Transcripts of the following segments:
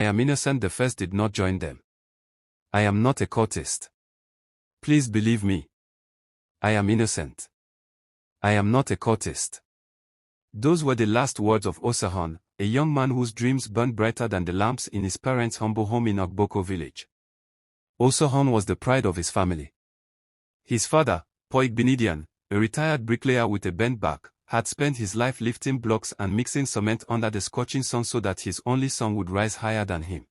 I am innocent. The first did not join them. I am not a cultist. Please believe me. I am innocent. I am not a cultist. Those were the last words of Osahon, a young man whose dreams burned brighter than the lamps in his parents' humble home in Ogboko village. Osahon was the pride of his family. His father, Poigbinidian, a retired bricklayer with a bent back, had spent his life lifting blocks and mixing cement under the scorching sun so that his only son would rise higher than him.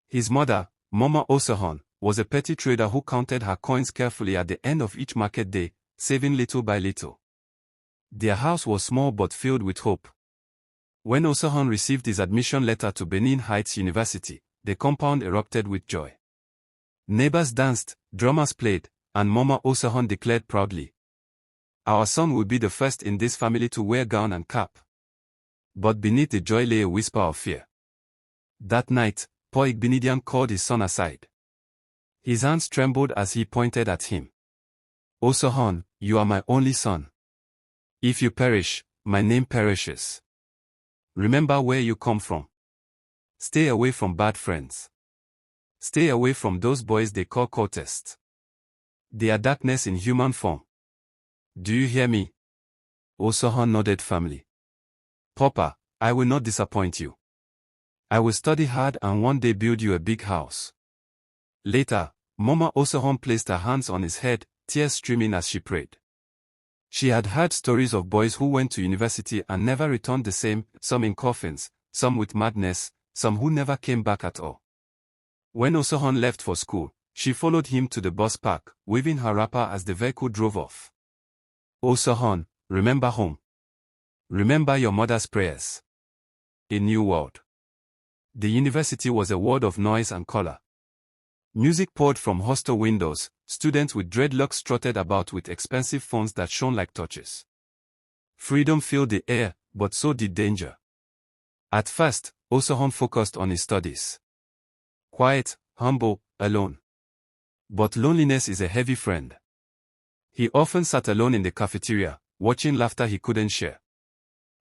His mother, Mama Osahon, was a petty trader who counted her coins carefully at the end of each market day, saving little by little. Their house was small but filled with hope. When Osahon received his admission letter to Benin Heights University, the compound erupted with joy. Neighbors danced, drummers played, and Mama Osahon declared proudly, "Our son will be the first in this family to wear gown and cap." But beneath the joy lay a whisper of fear. That night, Poigbinidian called his son aside. His hands trembled as he pointed at him. "Osahon, you are my only son. If you perish, my name perishes. Remember where you come from. Stay away from bad friends. Stay away from those boys they call cultists. They are darkness in human form. Do you hear me?" Osahon nodded firmly. "Papa, I will not disappoint you. I will study hard and one day build you a big house." Later, Mama Osahon placed her hands on his head, tears streaming as she prayed. She had heard stories of boys who went to university and never returned the same, some in coffins, some with madness, some who never came back at all. When Osahon left for school, she followed him to the bus park, waving her wrapper as the vehicle drove off. "Osahon, remember home. Remember your mother's prayers." A new world. The university was a world of noise and color. Music poured from hostel windows, students with dreadlocks strutted about with expensive phones that shone like torches. Freedom filled the air, but so did danger. At first, Osahon focused on his studies. Quiet, humble, alone. But loneliness is a heavy friend. He often sat alone in the cafeteria, watching laughter he couldn't share.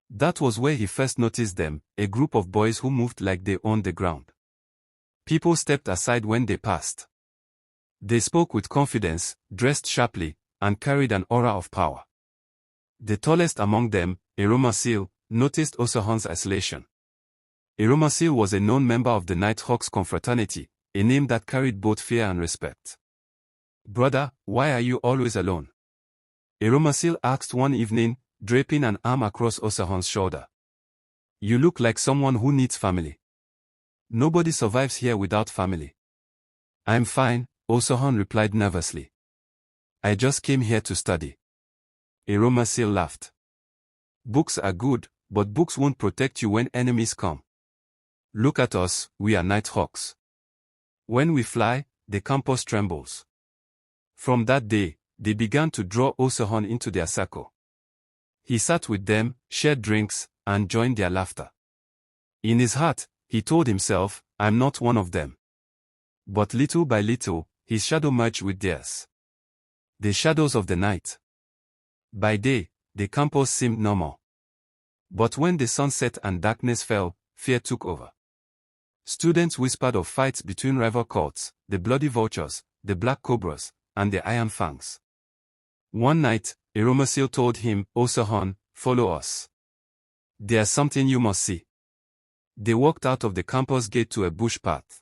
That was where he first noticed them, a group of boys who moved like they owned the ground. People stepped aside when they passed. They spoke with confidence, dressed sharply, and carried an aura of power. The tallest among them, Eromasil, noticed Osahon's isolation. Eromasil was a known member of the Nighthawks confraternity, a name that carried both fear and respect. "Brother, why are you always alone?" Eromasil asked one evening, draping an arm across Osahon's shoulder. "You look like someone who needs family." "Nobody survives here without family." "I'm fine," Osahon replied nervously. "I just came here to study." Eromasil laughed. "Books are good, but books won't protect you when enemies come. Look at us, we are Nighthawks. When we fly, the campus trembles." From that day, they began to draw Osahon into their circle. He sat with them, shared drinks, and joined their laughter. In his heart, he told himself, "I'm not one of them." But little by little, his shadow merged with theirs. The shadows of the night. By day, the campus seemed normal. But when the sun set and darkness fell, fear took over. Students whispered of fights between rival cults, the Bloody Vultures, the Black Cobras, and the Iron Fangs. One night, Eromasil told him, "Osahon, follow us. There's something you must see." They walked out of the campus gate to a bush path.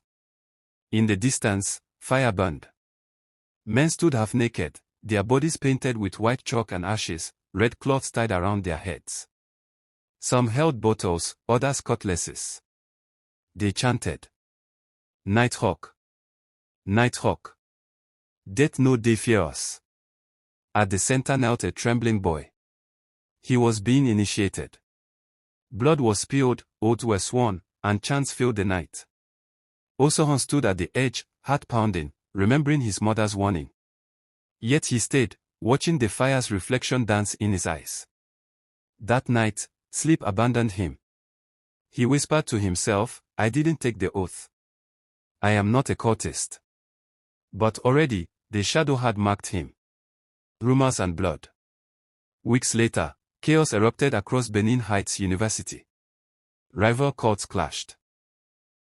In the distance, fire burned. Men stood half naked, their bodies painted with white chalk and ashes, red cloths tied around their heads. Some held bottles, others cutlasses. They chanted, "Nighthawk. Nighthawk. Death no dey fear us." At the center knelt a trembling boy. He was being initiated. Blood was spilled, oaths were sworn, and chants filled the night. Osahon stood at the edge, heart pounding, remembering his mother's warning. Yet he stayed, watching the fire's reflection dance in his eyes. That night, sleep abandoned him. He whispered to himself, "I didn't take the oath. I am not a cultist." But already, the shadow had marked him. Rumors and blood. Weeks later, chaos erupted across Benin Heights University. Rival cults clashed.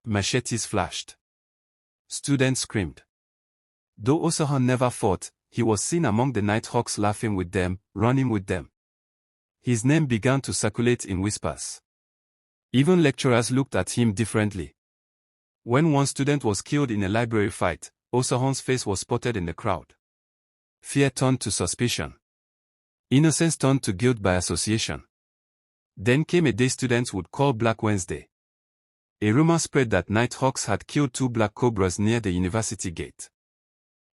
Machetes flashed. Students screamed. Though Osohan never fought, he was seen among the Nighthawks laughing with them, running with them. His name began to circulate in whispers. Even lecturers looked at him differently. When one student was killed in a library fight, Osohan's face was spotted in the crowd. Fear turned to suspicion. Innocence turned to guilt by association. Then came a day students would call Black Wednesday. A rumor spread that Nighthawks had killed 2 black cobras near the university gate.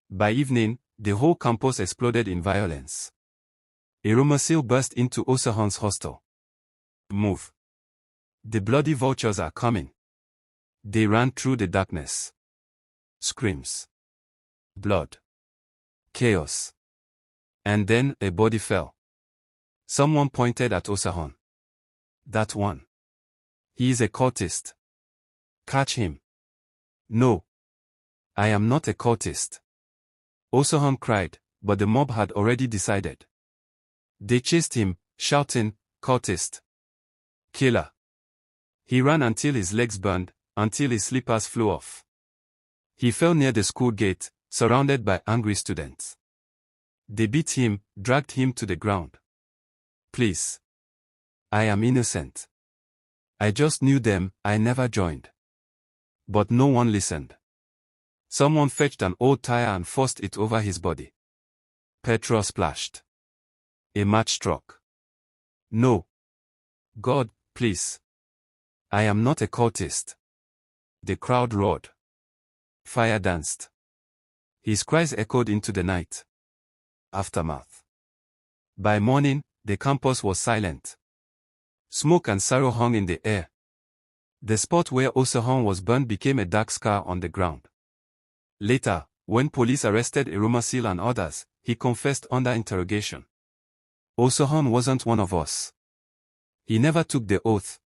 By evening, the whole campus exploded in violence. A rumor seal burst into Osohan's hostel. Move. The bloody vultures are coming. They ran through the darkness. Screams. Blood. Chaos. And then a body fell. Someone pointed at Osohan. That one. He is a cultist. Catch him. No. I am not a cultist. Osohan cried, but the mob had already decided. They chased him, shouting, cultist. Killer. He ran until his legs burned, until his slippers flew off. He fell near the school gate, surrounded by angry students. They beat him, dragged him to the ground. Please. I am innocent. I just knew them, I never joined. But no one listened. Someone fetched an old tire and forced it over his body. Petrol splashed. A match struck. No. God, please. I am not a cultist. The crowd roared. Fire danced. His cries echoed into the night. Aftermath. By morning, the campus was silent. Smoke and sorrow hung in the air. The spot where Osohan was burned became a dark scar on the ground. Later, when police arrested Erumasil and others, he confessed under interrogation. Osohan wasn't one of us. He never took the oath.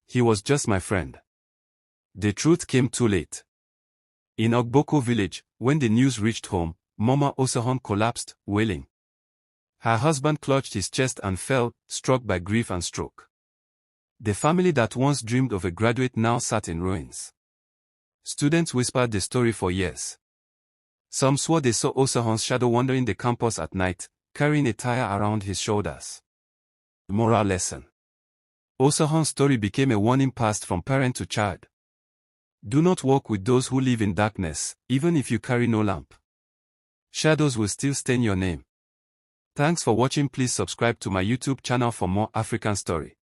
He was just my friend. The truth came too late. In Ogboko village, when the news reached home, Mama Osohan collapsed, wailing. Her husband clutched his chest and fell, struck by grief and stroke. The family that once dreamed of a graduate now sat in ruins. Students whispered the story for years. Some swore they saw Osohan's shadow wandering the campus at night, carrying a tire around his shoulders. Moral lesson. Osohan's story became a warning passed from parent to child. Do not walk with those who live in darkness, even if you carry no lamp. Shadows will still stain your name. Thanks for watching. Please subscribe to my YouTube channel for more African story.